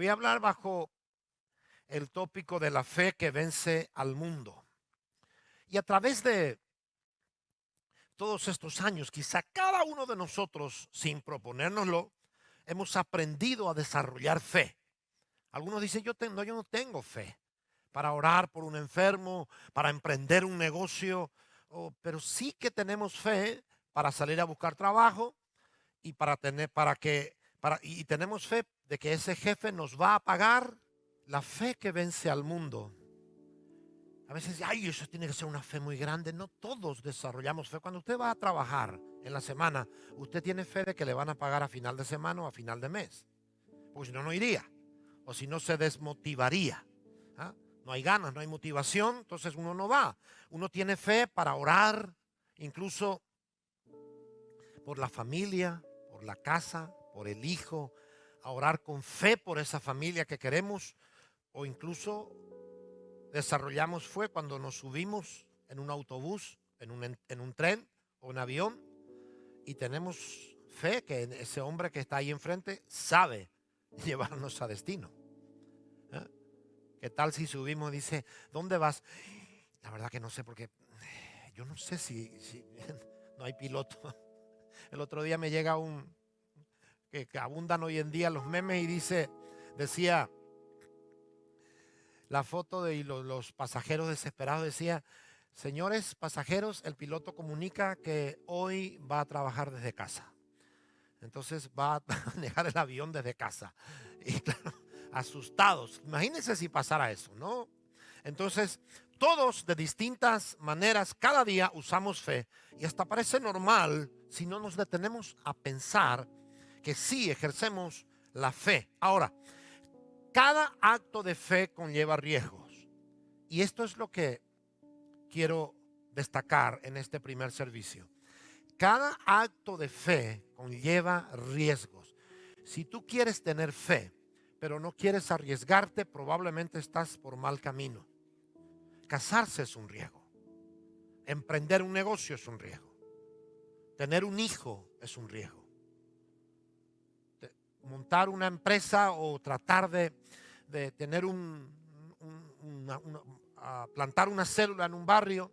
Voy a hablar bajo el tópico de la fe que vence al mundo. Y a través de todos estos años, quizá cada uno de nosotros, sin proponérnoslo, hemos aprendido a desarrollar fe. Algunos dicen, no, yo no tengo fe para orar por un enfermo, para emprender un negocio, pero sí que tenemos fe para salir a buscar trabajo y y tenemos fe de que ese jefe nos va a pagar. La fe que vence al mundo. A veces, ay, eso tiene que ser una fe muy grande. No todos desarrollamos fe. Cuando usted va a trabajar en la semana, usted tiene fe de que le van a pagar a final de semana o a final de mes. Porque si no, no iría. O si no, se desmotivaría. ¿Ah? No hay ganas, no hay motivación, entonces uno no va. Uno tiene fe para orar, incluso por la familia, por la casa, por el hijo, a orar con fe por esa familia que queremos, o incluso desarrollamos fe cuando nos subimos en un autobús, en un tren o un avión, y tenemos fe que ese hombre que está ahí enfrente sabe llevarnos a destino. ¿Eh? ¿Qué tal si subimos y dice, ¿dónde vas? La verdad que no sé, porque yo no sé si no hay piloto. El otro día me llega que abundan hoy en día los memes y decía la foto de los pasajeros desesperados, decía, señores pasajeros, el piloto comunica que hoy va a trabajar desde casa. Entonces va a manejar el avión desde casa. Y claro, asustados. Imagínense si pasara eso, ¿no? Entonces, todos de distintas maneras, cada día usamos fe. Y hasta parece normal si no nos detenemos a pensar que sí ejercemos la fe. Ahora, cada acto de fe conlleva riesgos. Y esto es lo que quiero destacar en este primer servicio. Cada acto de fe conlleva riesgos. Si tú quieres tener fe, pero no quieres arriesgarte, probablemente estás por mal camino. Casarse es un riesgo. Emprender un negocio es un riesgo. Tener un hijo es un riesgo. Montar una empresa o tratar de tener plantar una célula en un barrio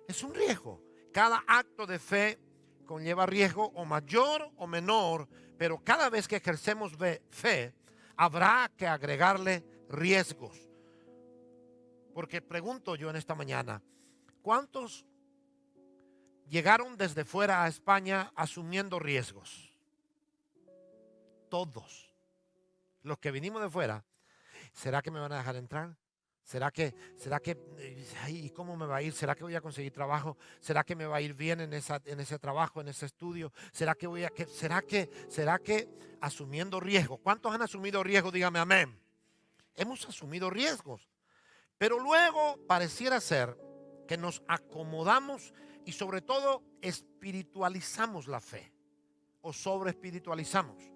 es un riesgo. Cada acto de fe conlleva riesgo o mayor o menor, pero cada vez que ejercemos fe, habrá que agregarle riesgos. Porque pregunto yo en esta mañana, ¿cuántos llegaron desde fuera a España asumiendo riesgos? Todos. Los que vinimos de fuera, ¿será que me van a dejar entrar? Ay, ¿cómo me va a ir? ¿Será que voy a conseguir trabajo? ¿Será que me va a ir bien en ese trabajo, en ese estudio? ¿Será que asumiendo riesgos? ¿Cuántos han asumido riesgos? Dígame amén. Hemos asumido riesgos, pero luego pareciera ser que nos acomodamos y sobre todo espiritualizamos la fe o sobre espiritualizamos.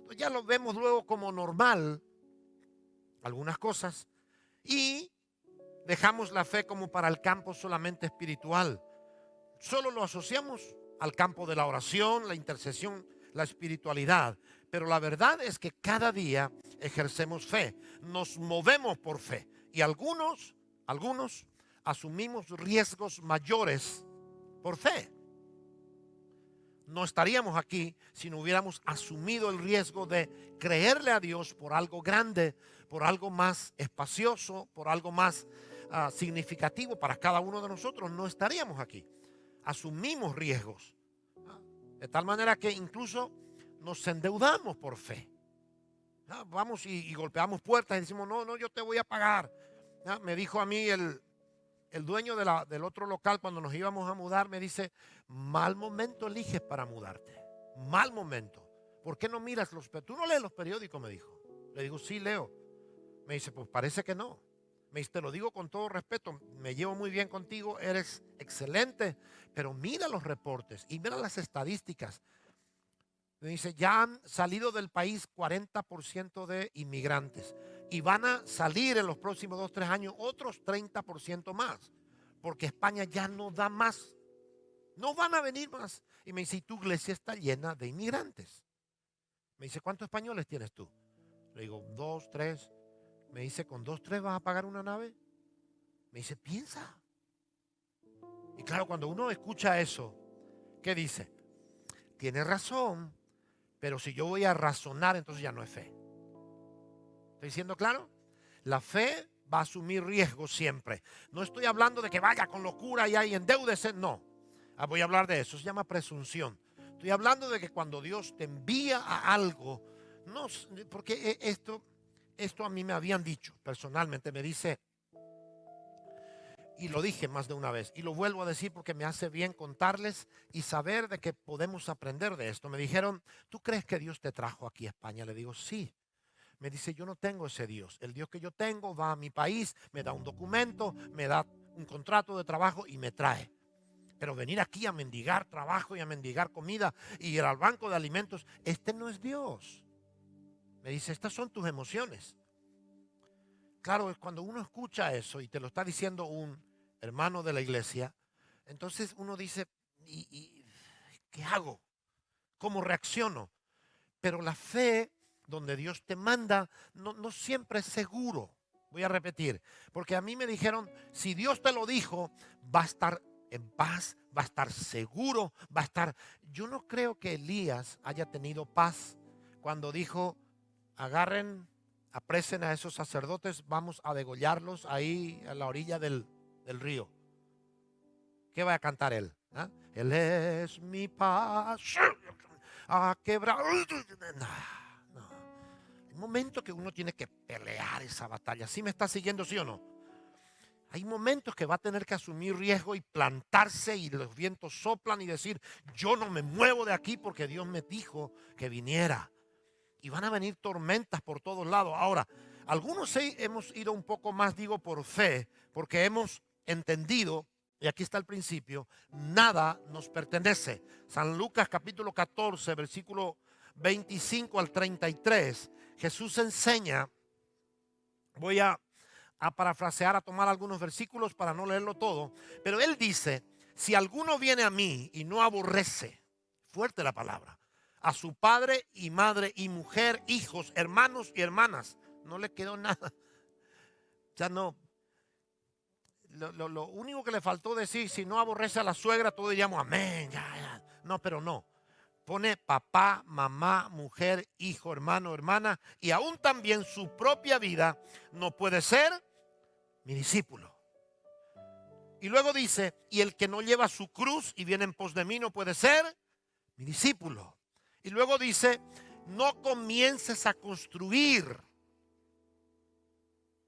Entonces ya lo vemos luego como normal algunas cosas y dejamos la fe como para el campo solamente espiritual. Solo lo asociamos al campo de la oración, la intercesión, la espiritualidad. Pero la verdad es que cada día ejercemos fe, nos movemos por fe. Y algunos asumimos riesgos mayores por fe. No estaríamos aquí si no hubiéramos asumido el riesgo de creerle a Dios por algo grande, por algo más espacioso, por algo más significativo para cada uno de nosotros. No estaríamos aquí. Asumimos riesgos. De tal manera que incluso nos endeudamos por fe. Vamos y golpeamos puertas y decimos, no, yo te voy a pagar. Me dijo a mí el dueño del otro local cuando nos íbamos a mudar, me dice, mal momento eliges para mudarte. Mal momento. ¿Por qué no miras los periódicos? ¿Tú no lees los periódicos? Me dijo. Le digo, sí leo. Me dice, pues parece que no. Me dice, te lo digo con todo respeto, me llevo muy bien contigo, eres excelente, pero mira los reportes y mira las estadísticas. Me dice, ya han salido del país 40% de inmigrantes y van a salir en los próximos 2, 3 años otros 30% más, porque España ya no da más, no van a venir más. Y me dice, y tu iglesia está llena de inmigrantes. Me dice, ¿cuántos españoles tienes tú? Le digo, 2, 3. Me dice, ¿con 2, 3 vas a pagar una nave? Me dice, piensa. Y claro, cuando uno escucha eso, ¿qué dice? Tiene razón, pero si yo voy a razonar, entonces ya no es fe. ¿Estoy siendo claro? La fe va a asumir riesgos siempre. No estoy hablando de que vaya con locura y ahí endeúdese, no. Voy a hablar de eso, se llama presunción. Estoy hablando de que cuando Dios te envía a algo, no, porque esto a mí me habían dicho personalmente, me dice, y lo dije más de una vez, y lo vuelvo a decir porque me hace bien contarles y saber de que podemos aprender de esto. Me dijeron, ¿tú crees que Dios te trajo aquí a España? Le digo, sí. Me dice, yo no tengo ese Dios. El Dios que yo tengo va a mi país, me da un documento, me da un contrato de trabajo y me trae. Pero venir aquí a mendigar trabajo y a mendigar comida y ir al banco de alimentos, este no es Dios. Me dice, estas son tus emociones. Claro, cuando uno escucha eso y te lo está diciendo un hermano de la iglesia, entonces uno dice, ¿y qué hago? ¿Cómo reacciono? Pero la fe donde Dios te manda no siempre es seguro. Voy a repetir, porque a mí me dijeron, si Dios te lo dijo, va a estar en paz, va a estar seguro, va a estar... Yo no creo que Elías haya tenido paz cuando dijo, apresen a esos sacerdotes, vamos a degollarlos ahí a la orilla del río. ¿Qué va a cantar él? ¿Ah? Él es mi paz. A quebrar. No. Hay momentos que uno tiene que pelear esa batalla. ¿Sí me está siguiendo, sí o no? Hay momentos que va a tener que asumir riesgo y plantarse y los vientos soplan y decir, yo no me muevo de aquí porque Dios me dijo que viniera. Y van a venir tormentas por todos lados. Ahora, algunos sí hemos ido un poco más, digo, por fe, porque hemos entendido, y aquí está el principio, nada nos pertenece. San Lucas capítulo 14, versículo 25 al 33, Jesús enseña, voy a parafrasear, a tomar algunos versículos para no leerlo todo, pero él dice, si alguno viene a mí y no aborrece, fuerte la palabra, a su padre y madre y mujer, hijos, hermanos y hermanas, no le quedó nada. Ya no. Lo único que le faltó decir, si no aborrece a la suegra, todos diríamos amén. Ya. No, pero no. Pone papá, mamá, mujer, hijo, hermano, hermana, y aún también su propia vida no puede ser mi discípulo. Y luego dice, y el que no lleva su cruz y viene en pos de mí no puede ser mi discípulo. Y luego dice, no comiences a construir.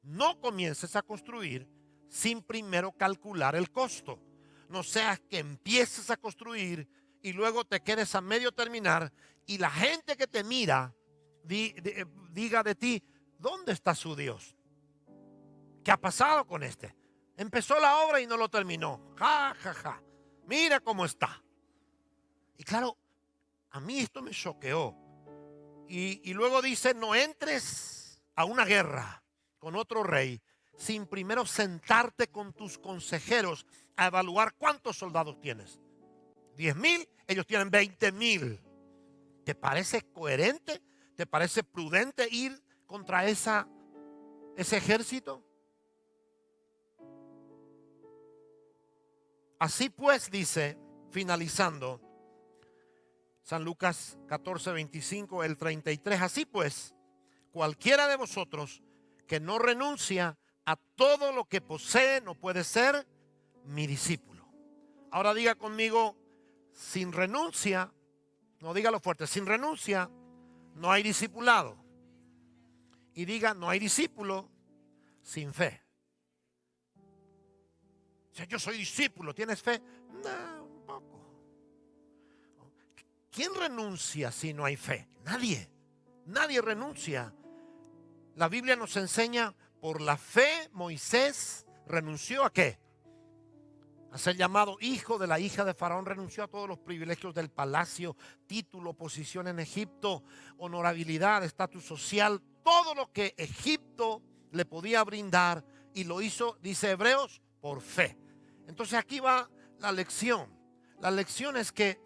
No comiences a construir sin primero calcular el costo. No seas que empieces a construir y luego te quedes a medio terminar y la gente que te mira diga de ti, ¿dónde está su Dios? ¿Qué ha pasado con este? Empezó la obra y no lo terminó. Ja, ja, ja. Mira cómo está. Y claro, a mí esto me choqueó. Y luego dice, no entres a una guerra con otro rey sin primero sentarte con tus consejeros a evaluar cuántos soldados tienes. 10,000, ellos tienen 20,000. ¿Te parece coherente? ¿Te parece prudente ir contra ese ejército? Así pues, dice, finalizando, San Lucas 14, 25, el 33, así pues, cualquiera de vosotros que no renuncia a todo lo que posee no puede ser mi discípulo. Ahora diga conmigo, sin renuncia, no, dígalo fuerte, sin renuncia no hay discipulado. Y diga, no hay discípulo sin fe. O sea, yo soy discípulo, ¿tienes fe? No, un poco. ¿Quién renuncia si no hay fe? Nadie. Nadie renuncia. La Biblia nos enseña, por la fe Moisés renunció ¿a qué? A ser llamado hijo de la hija de Faraón, renunció a todos los privilegios del palacio, título, posición en Egipto, honorabilidad, estatus social, todo lo que Egipto le podía brindar, y lo hizo, dice Hebreos, por fe. Entonces aquí va la lección. La lección es que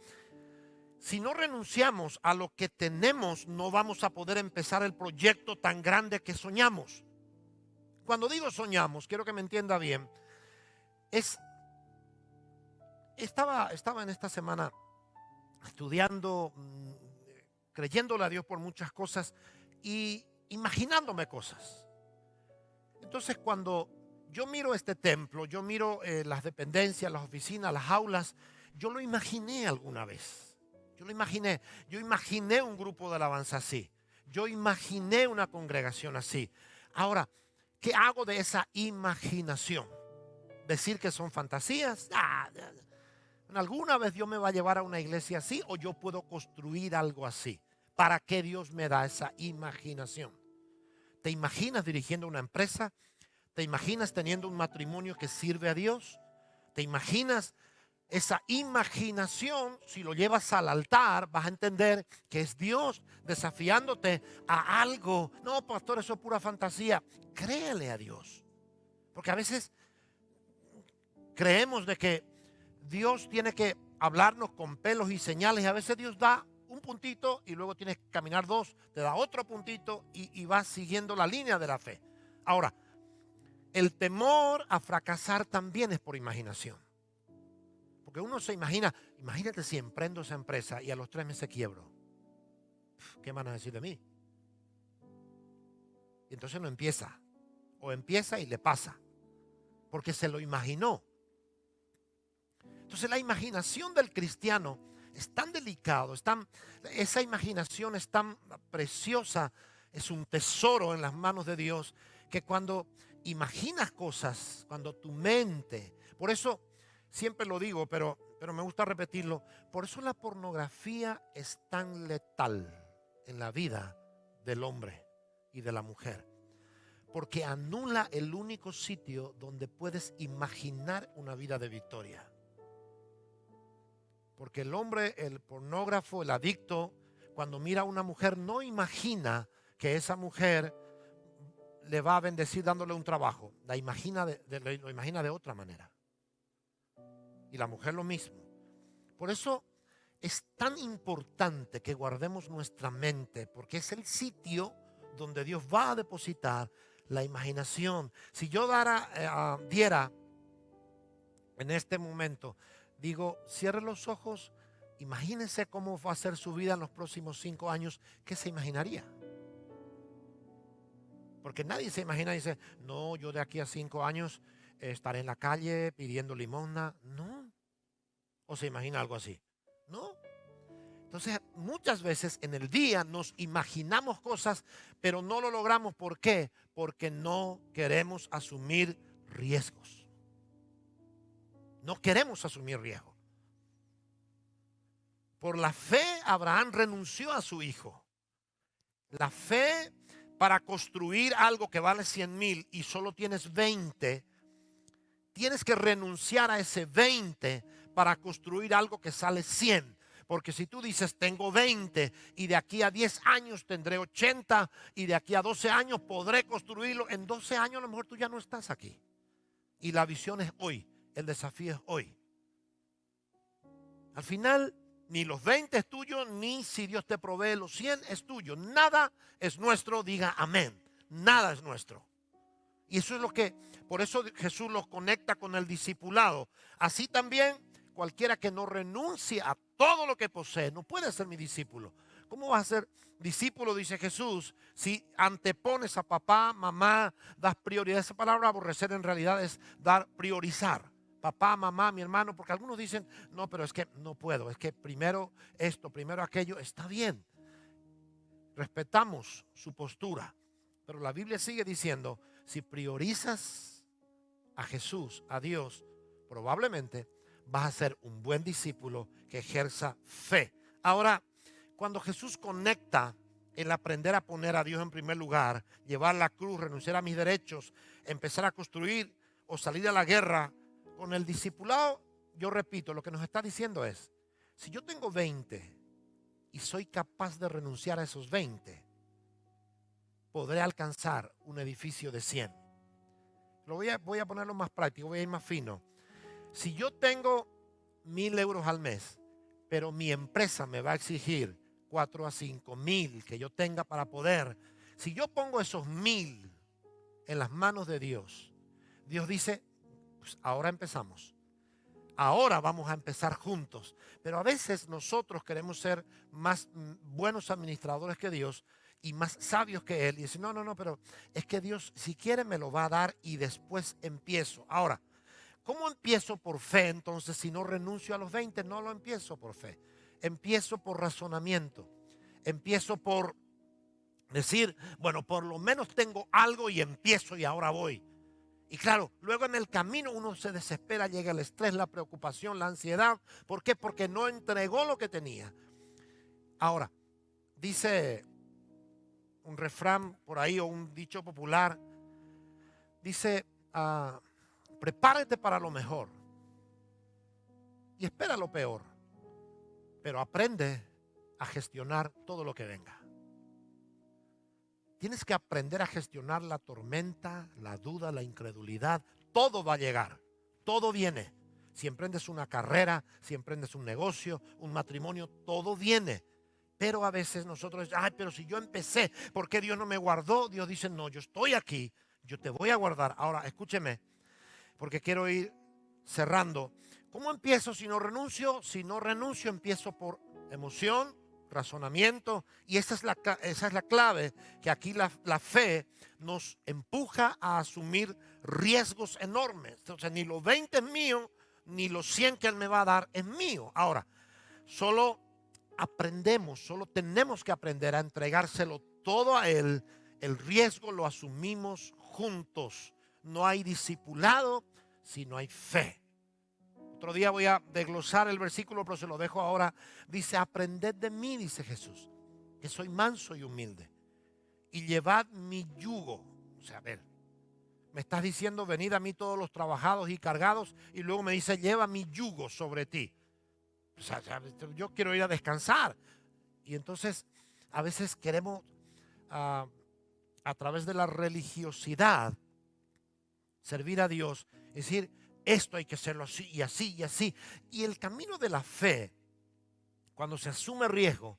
Si no renunciamos a lo que tenemos, no vamos a poder empezar el proyecto tan grande que soñamos. Cuando digo soñamos, quiero que me entienda bien. Estaba en esta semana estudiando, creyéndole a Dios por muchas cosas y imaginándome cosas. Entonces, cuando yo miro este templo, yo miro las dependencias, las oficinas, las aulas, yo lo imaginé alguna vez. Yo imaginé un grupo de alabanza así. Yo imaginé una congregación así. Ahora, ¿qué hago de esa imaginación? Decir que son fantasías. ¿Alguna vez Dios me va a llevar a una iglesia así o yo puedo construir algo así? ¿Para qué Dios me da esa imaginación? ¿Te imaginas dirigiendo una empresa? ¿Te imaginas teniendo un matrimonio que sirve a Dios? ¿Te imaginas esa imaginación? Si lo llevas al altar, vas a entender que es Dios desafiándote a algo. No, pastor, eso es pura fantasía. Créele a Dios. Porque a veces creemos de que Dios tiene que hablarnos con pelos y señales. A veces Dios da un puntito y luego tienes que caminar dos, te da otro puntito y vas siguiendo la línea de la fe. Ahora, el temor a fracasar también es por imaginación. Porque uno se imagínate si emprendo esa empresa y a los 3 meses quiebro. ¿Qué van a decir de mí? Y entonces no empieza. O empieza y le pasa. Porque se lo imaginó. Entonces la imaginación del cristiano es tan delicado, esa imaginación es tan preciosa, es un tesoro en las manos de Dios, que cuando imaginas cosas, cuando tu mente, por eso siempre lo digo, pero me gusta repetirlo, por eso la pornografía es tan letal en la vida del hombre y de la mujer, porque anula el único sitio donde puedes imaginar una vida de victoria. Porque el hombre, el pornógrafo, el adicto, cuando mira a una mujer, no imagina que esa mujer le va a bendecir dándole un trabajo. Lo imagina de otra manera. Y la mujer lo mismo. Por eso es tan importante que guardemos nuestra mente, porque es el sitio donde Dios va a depositar la imaginación. Si yo diera en este momento, digo, cierre los ojos, imagínense cómo va a ser su vida en los próximos 5 años. ¿Qué se imaginaría? Porque nadie se imagina y dice, no, yo de aquí a 5 años estaré en la calle pidiendo limosna. No. ¿O se imagina algo así? No. Entonces, muchas veces en el día nos imaginamos cosas, pero no lo logramos. ¿Por qué? Porque no queremos asumir riesgos. No queremos asumir riesgo. Por la fe, Abraham renunció a su hijo. La fe para construir algo que vale 100,000 y solo tienes 20, tienes que renunciar a ese 20 para construir algo que sale 100. Porque si tú dices, tengo 20 y de aquí a 10 años tendré 80 y de aquí a 12 años podré construirlo, en 12 años a lo mejor tú ya no estás aquí. Y la visión es hoy. El desafío es hoy. Al final, ni los 20 es tuyo, ni si Dios te provee los 100 es tuyo. Nada es nuestro, diga amén. Nada es nuestro. Y eso es por eso Jesús los conecta con el discipulado. Así también, cualquiera que no renuncie a todo lo que posee, no puede ser mi discípulo. ¿Cómo vas a ser discípulo, dice Jesús, si antepones a papá, mamá, das prioridad? Esa palabra aborrecer en realidad es priorizar. Papá, mamá, mi hermano, porque algunos dicen, no, pero es que no puedo, es que primero esto, primero aquello. Está bien, respetamos su postura, pero la Biblia sigue diciendo, si priorizas a Jesús, a Dios, probablemente vas a ser un buen discípulo que ejerza fe. Ahora, cuando Jesús conecta el aprender a poner a Dios en primer lugar, llevar la cruz, renunciar a mis derechos, empezar a construir o salir a la guerra, con el discipulado, yo repito, lo que nos está diciendo es, si yo tengo 20 y soy capaz de renunciar a esos 20, podré alcanzar un edificio de 100. Voy a ponerlo más práctico, voy a ir más fino. Si yo tengo 1,000 euros al mes, pero mi empresa me va a exigir 4 a 5 mil que yo tenga para poder. Si yo pongo esos 1000 en las manos de Dios, Dios dice, pues ahora empezamos. Ahora vamos a empezar juntos. Pero a veces nosotros queremos ser más buenos administradores que Dios y más sabios que Él. Y decir, no, no, no, pero es que Dios si quiere me lo va a dar y después empiezo. Ahora, ¿cómo empiezo por fe entonces si no renuncio a los 20? No lo empiezo por fe. Empiezo por razonamiento. Empiezo por decir, bueno, por lo menos tengo algo y empiezo y ahora voy. Y claro, luego en el camino uno se desespera, llega el estrés, la preocupación, la ansiedad. ¿Por qué? Porque no entregó lo que tenía. Ahora, dice un refrán por ahí o un dicho popular, dice, prepárate para lo mejor y espera lo peor, pero aprende a gestionar todo lo que venga. Tienes que aprender a gestionar la tormenta, la duda, la incredulidad. Todo va a llegar, todo viene. Si emprendes una carrera, si emprendes un negocio, un matrimonio, todo viene. Pero a veces nosotros, ay, pero si yo empecé, ¿por qué Dios no me guardó? Dios dice, no, yo estoy aquí, yo te voy a guardar. Ahora, escúcheme, porque quiero ir cerrando. ¿Cómo empiezo si no renuncio? Si no renuncio, empiezo por emoción, razonamiento, y esa es la clave, que aquí la fe nos empuja a asumir riesgos enormes. Entonces, ni los 20 es mío, ni los 100 que Él me va a dar es mío. Ahora, solo solo tenemos que aprender a entregárselo todo a Él. El riesgo lo asumimos juntos. No hay discipulado si no hay fe. Otro día voy a desglosar el versículo, pero se lo dejo ahora. Dice, aprended de mí, dice Jesús, que soy manso y humilde, y llevad mi yugo. O sea, a ver, me estás diciendo, venid a mí todos los trabajados y cargados, y luego me dice, lleva mi yugo sobre ti. O sea, yo quiero ir a descansar. Y entonces, a veces queremos, a través de la religiosidad, servir a Dios, es decir, esto hay que hacerlo así y así y así. Y el camino de la fe, cuando se asume riesgo,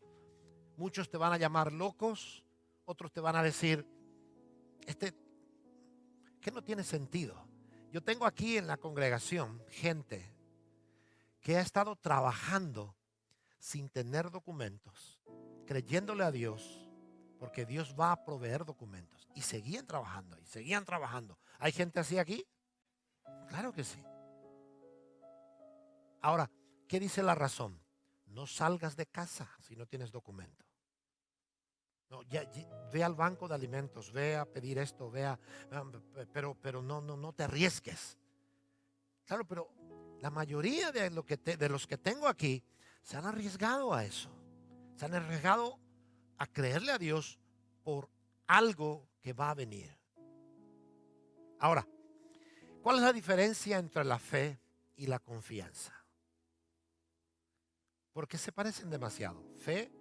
muchos te van a llamar locos, otros te van a decir, que no tiene sentido. Yo tengo aquí en la congregación gente que ha estado trabajando sin tener documentos, creyéndole a Dios, porque Dios va a proveer documentos. Y seguían trabajando, y seguían trabajando. ¿Hay gente así aquí? Claro que sí. Ahora, ¿qué dice la razón? No salgas de casa si no tienes documento. No, ve al banco de alimentos, ve a pedir esto, pero no te arriesgues. Claro, pero la mayoría de los que tengo aquí se han arriesgado a eso. Se han arriesgado a creerle a Dios por algo que va a venir. Ahora, ¿cuál es la diferencia entre la fe y la confianza? Porque se parecen demasiado. Fe,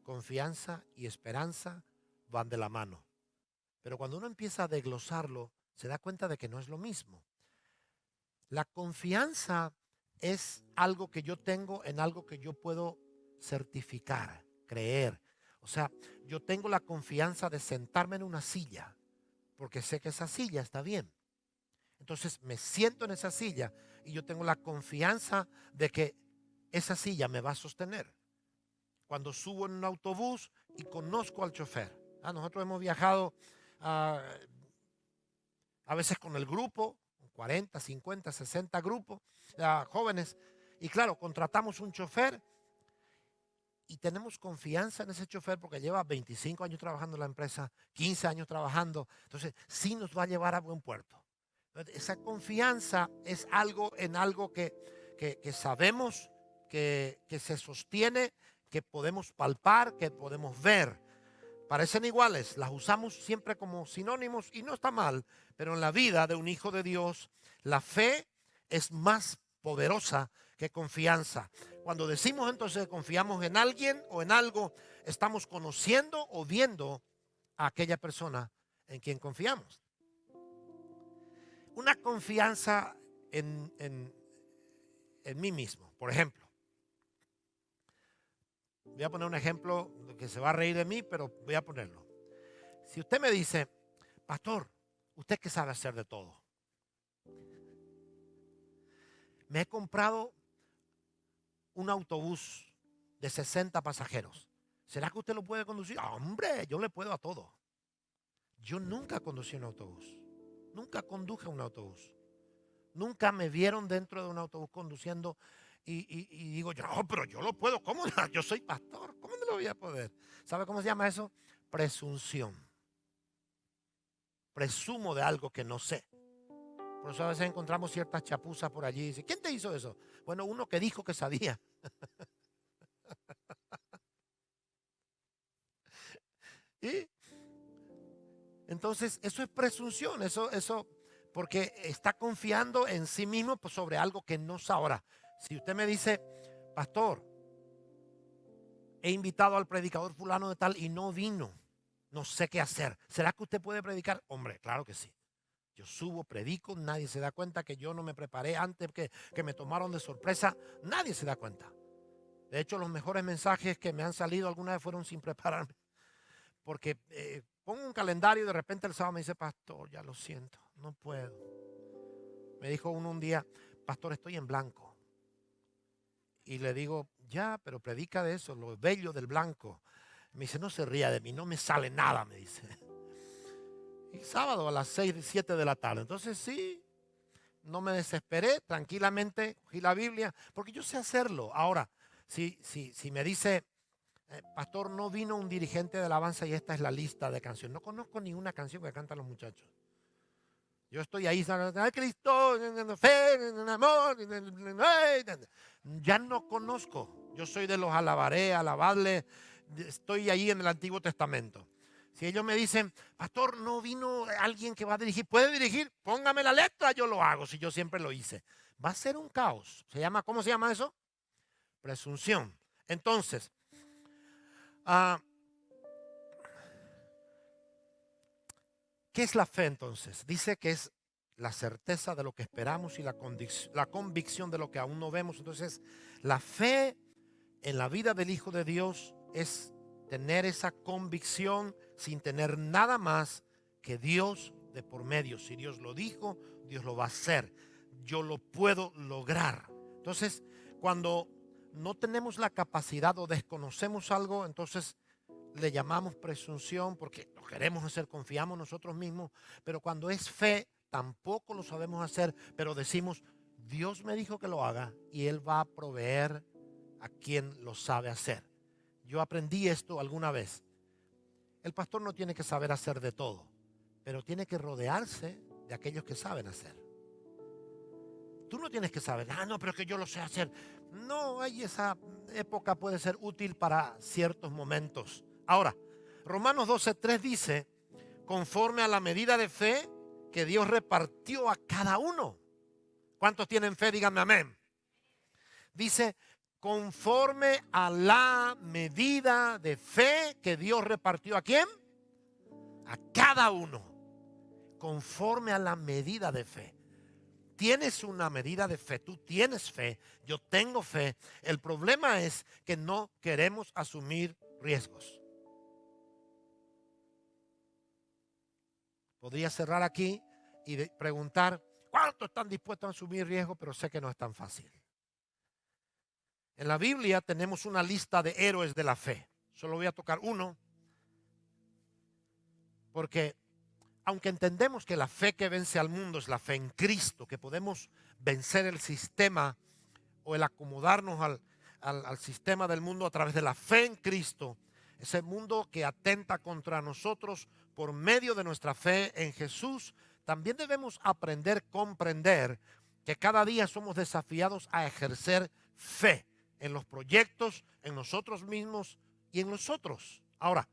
confianza y esperanza van de la mano. Pero cuando uno empieza a desglosarlo, se da cuenta de que no es lo mismo. La confianza es algo que yo tengo en algo que yo puedo certificar, creer. O sea, yo tengo la confianza de sentarme en una silla porque sé que esa silla está bien. Entonces me siento en esa silla y yo tengo la confianza de que esa silla me va a sostener. Cuando subo en un autobús y conozco al chofer. Nosotros hemos viajado a veces con el grupo, 40, 50, 60 grupos, jóvenes. Y claro, contratamos un chofer y tenemos confianza en ese chofer porque lleva 25 años trabajando en la empresa, 15 años trabajando. Entonces, sí nos va a llevar a buen puerto. Esa confianza es algo en algo que sabemos que se sostiene, que podemos palpar, que podemos ver. Parecen iguales, las usamos siempre como sinónimos y no está mal, pero en la vida de un hijo de Dios, la fe es más poderosa que confianza. Cuando decimos entonces que confiamos en alguien o en algo, estamos conociendo o viendo a aquella persona en quien confiamos. Una confianza en mí mismo, por ejemplo. Voy a poner un ejemplo que se va a reír de mí, pero voy a ponerlo. Si usted me dice, pastor, ¿usted qué sabe hacer de todo? Me he comprado un autobús de 60 pasajeros. ¿Será que usted lo puede conducir? Hombre, yo le puedo a todo. Yo nunca conducí un autobús. Nunca conduje un autobús. Nunca me vieron dentro de un autobús conduciendo y digo yo, no, pero yo lo puedo. ¿Cómo no? Yo soy pastor. ¿Cómo no lo voy a poder? ¿Sabe cómo se llama eso? Presunción. Presumo de algo que no sé. Por eso a veces encontramos ciertas chapuzas por allí. Dice, ¿quién te hizo eso? Bueno, uno que dijo que sabía. Y entonces eso es presunción. Eso, porque está confiando en sí mismo sobre algo que no sabe. Ahora, si usted me dice, pastor, he invitado al predicador fulano de tal y no vino, no sé qué hacer. ¿Será que usted puede predicar? Hombre, claro que sí. Yo subo, predico, nadie se da cuenta que yo no me preparé antes, que me tomaron de sorpresa. Nadie se da cuenta. De hecho, los mejores mensajes que me han salido alguna vez fueron sin prepararme. Porque pongo un calendario y de repente el sábado me dice, pastor, ya lo siento, no puedo. Me dijo uno un día, pastor, estoy en blanco. Y le digo, ya, pero predica de eso, lo bello del blanco. Me dice, no se ría de mí, no me sale nada, me dice. Y sábado a las 6, 7 de la tarde. Entonces sí, no me desesperé, tranquilamente cogí la Biblia, porque yo sé hacerlo. Ahora, si me dice, pastor, no vino un dirigente de alabanza y esta es la lista de canciones. No conozco ni una canción que cantan los muchachos. Yo estoy ahí, ¡ay, Cristo! Fe, en amor. Ya no conozco. Yo soy de los alabaré, alabadle. Estoy ahí en el Antiguo Testamento. Si ellos me dicen, pastor, no vino alguien que va a dirigir, ¿puede dirigir? Póngame la letra, yo lo hago, si yo siempre lo hice. Va a ser un caos. ¿Cómo se llama eso? Presunción. Entonces, ¿qué es la fe entonces? Dice que es la certeza de lo que esperamos y la convicción de lo que aún no vemos. Entonces, la fe en la vida del Hijo de Dios es tener esa convicción sin tener nada más que Dios de por medio. Si Dios lo dijo, Dios lo va a hacer. Yo lo puedo lograr. Entonces, cuando no tenemos la capacidad o desconocemos algo, entonces le llamamos presunción porque lo queremos hacer, confiamos nosotros mismos, pero cuando es fe, tampoco lo sabemos hacer, pero decimos, Dios me dijo que lo haga y Él va a proveer a quien lo sabe hacer. Yo aprendí esto alguna vez. El pastor no tiene que saber hacer de todo, pero tiene que rodearse de aquellos que saben hacer. Tú no tienes que saber, no, pero es que yo lo sé hacer. No, esa época puede ser útil para ciertos momentos. Ahora, Romanos 12:3 dice, conforme a la medida de fe que Dios repartió a cada uno. ¿Cuántos tienen fe? Díganme amén. Dice, conforme a la medida de fe que Dios repartió, ¿a quién? A cada uno. Conforme a la medida de fe. Tienes una medida de fe, tú tienes fe, yo tengo fe. El problema es que no queremos asumir riesgos. Podría cerrar aquí y preguntar, ¿cuántos están dispuestos a asumir riesgos? Pero sé que no es tan fácil. En la Biblia tenemos una lista de héroes de la fe. Solo voy a tocar uno, porque aunque entendemos que la fe que vence al mundo es la fe en Cristo, que podemos vencer el sistema o el acomodarnos al sistema del mundo a través de la fe en Cristo, ese mundo que atenta contra nosotros por medio de nuestra fe en Jesús, también debemos aprender, comprender que cada día somos desafiados a ejercer fe en los proyectos, en nosotros mismos y en los otros. Ahora,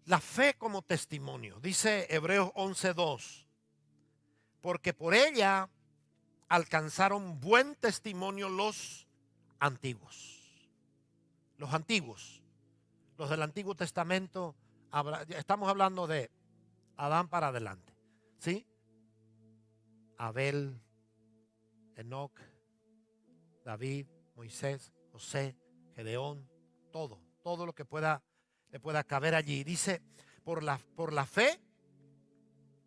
la fe como testimonio, dice Hebreos 11:2, porque por ella alcanzaron buen testimonio los antiguos. Los antiguos, los del Antiguo Testamento, estamos hablando de Adán para adelante, ¿sí? Abel, Enoc, David, Moisés, José, Gedeón, todo lo que le pueda caber allí. Dice, por la fe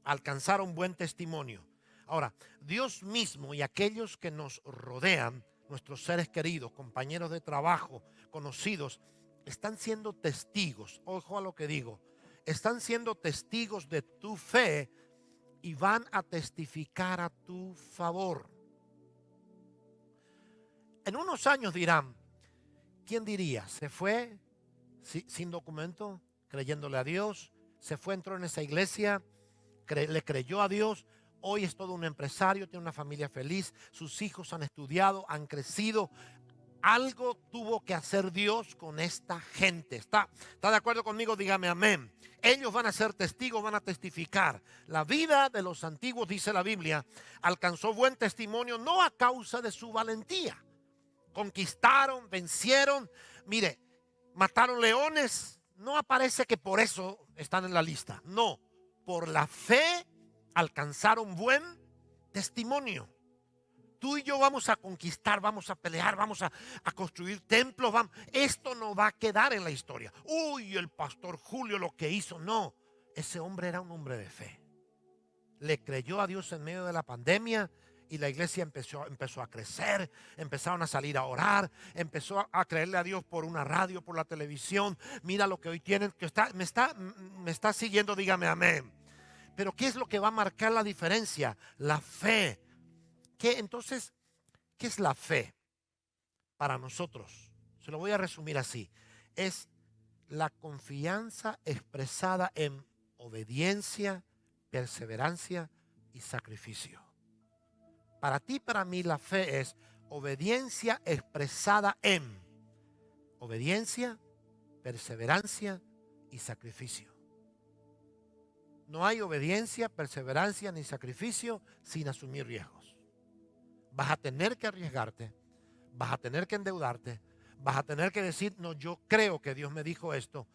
alcanzaron buen testimonio. Ahora, Dios mismo y aquellos que nos rodean, nuestros seres queridos, compañeros de trabajo, conocidos, están siendo testigos. Ojo a lo que digo. Están siendo testigos de tu fe y van a testificar a tu favor. En unos años dirán, ¿quién diría? ¿Se fue sin documento, creyéndole a Dios? ¿Se fue, entró en esa iglesia, le creyó a Dios? Hoy es todo un empresario, tiene una familia feliz, sus hijos han estudiado, han crecido. Algo tuvo que hacer Dios con esta gente. ¿Está de acuerdo conmigo? Dígame amén. Ellos van a ser testigos, van a testificar. La vida de los antiguos, dice la Biblia, alcanzó buen testimonio no a causa de su valentía. Conquistaron, vencieron, mire, mataron leones. No aparece que por eso están en la lista. No, por la fe alcanzaron buen testimonio. Tú y yo vamos a conquistar, vamos a pelear, vamos a construir templos. Esto no va a quedar en la historia. Uy, el pastor Julio lo que hizo. No, ese hombre era un hombre de fe. Le creyó a Dios en medio de la pandemia y la iglesia empezó a crecer. Empezaron a salir a orar. Empezó a creerle a Dios por una radio, por la televisión. Mira lo que hoy tienen. Me está siguiendo, dígame amén. Pero ¿qué es lo que va a marcar la diferencia? La fe. Entonces, ¿qué es la fe para nosotros? Se lo voy a resumir así. Es la confianza expresada en obediencia, perseverancia y sacrificio. Para ti, para mí, la fe es obediencia expresada en obediencia, perseverancia y sacrificio. No hay obediencia, perseverancia ni sacrificio sin asumir riesgos. Vas a tener que arriesgarte, vas a tener que endeudarte, vas a tener que decir, no, yo creo que Dios me dijo esto.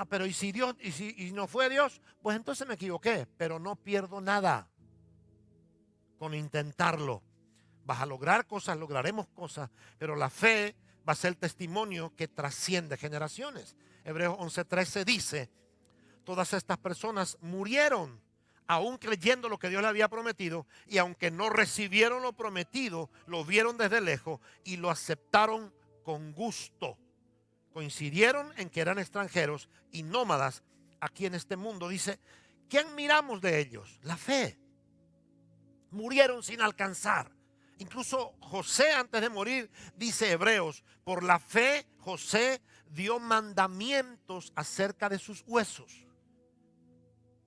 Pero ¿y si Dios, y no fue Dios? Pues entonces me equivoqué, pero no pierdo nada con intentarlo. Vas a lograr cosas, lograremos cosas, pero la fe va a ser el testimonio que trasciende generaciones. Hebreos 11:13 dice, todas estas personas murieron aún creyendo lo que Dios le había prometido, y aunque no recibieron lo prometido, lo vieron desde lejos y lo aceptaron con gusto. Coincidieron en que eran extranjeros y nómadas aquí en este mundo. Dice, ¿qué admiramos de ellos? La fe. Murieron sin alcanzar. Incluso José, antes de morir, dice Hebreos, por la fe José dio mandamientos acerca de sus huesos.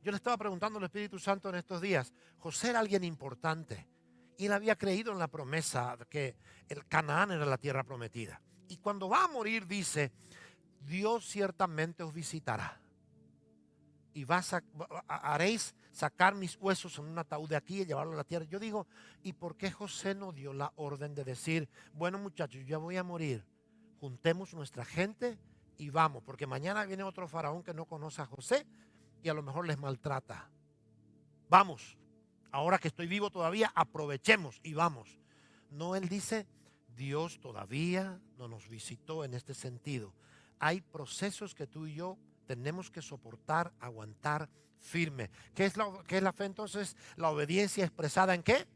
Yo le estaba preguntando al Espíritu Santo en estos días. José era alguien importante y él había creído en la promesa de que el Canaán era la tierra prometida. Y cuando va a morir dice, Dios ciertamente os visitará y haréis sacar mis huesos en un ataúd de aquí y llevarlo a la tierra. Yo digo, ¿y por qué José no dio la orden de decir, bueno muchachos, ya voy a morir, juntemos nuestra gente y vamos, porque mañana viene otro faraón que no conoce a José y a lo mejor les maltrata? Vamos, ahora que estoy vivo todavía, aprovechemos y vamos. No, él dice, Dios todavía no nos visitó en este sentido. Hay procesos que tú y yo tenemos que soportar, aguantar firme. ¿Qué es la fe entonces? La obediencia expresada ¿en qué?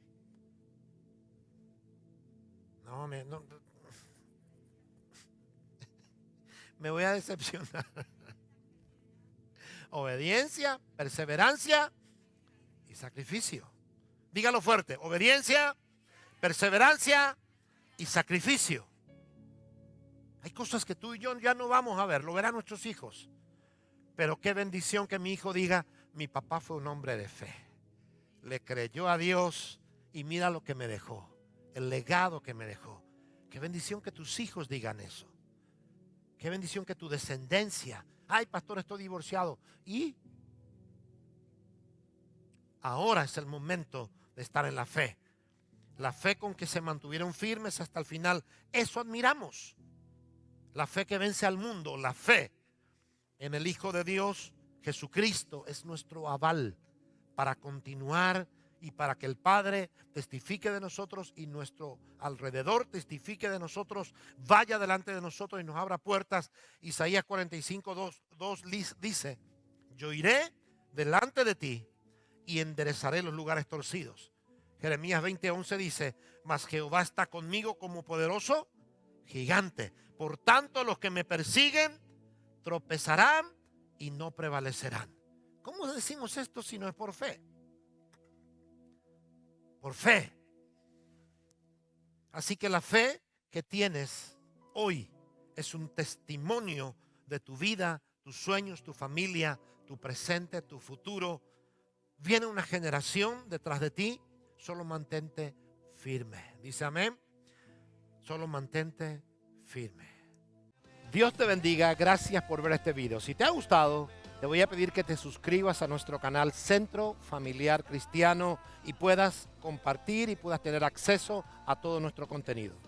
Me voy a decepcionar. Obediencia, perseverancia y sacrificio. Dígalo fuerte. Obediencia, perseverancia y sacrificio. Hay cosas que tú y yo ya no vamos a ver, lo verán nuestros hijos. Pero qué bendición que mi hijo diga, mi papá fue un hombre de fe. Le creyó a Dios y mira lo que me dejó, el legado que me dejó. Qué bendición que tus hijos digan eso. Qué bendición que tu descendencia. Ay, pastor, estoy divorciado. Y ahora es el momento de estar en la fe. La fe con que se mantuvieron firmes hasta el final. Eso admiramos. La fe que vence al mundo. La fe en el Hijo de Dios, Jesucristo, es nuestro aval para continuar y para que el Padre testifique de nosotros y nuestro alrededor testifique de nosotros, vaya delante de nosotros y nos abra puertas. Isaías 45, 2 dice: yo iré delante de ti y enderezaré los lugares torcidos. Jeremías 20:11 dice: mas Jehová está conmigo como poderoso gigante. Por tanto, los que me persiguen tropezarán y no prevalecerán. ¿Cómo decimos esto si no es por fe? Por fe. Así que la fe que tienes hoy es un testimonio de tu vida, tus sueños, tu familia, tu presente, tu futuro. Viene una generación detrás de ti. Solo mantente firme. Dice amén. Solo mantente firme. Dios te bendiga. Gracias por ver este video. Si te ha gustado, te voy a pedir que te suscribas a nuestro canal Centro Familiar Cristiano y puedas compartir y puedas tener acceso a todo nuestro contenido.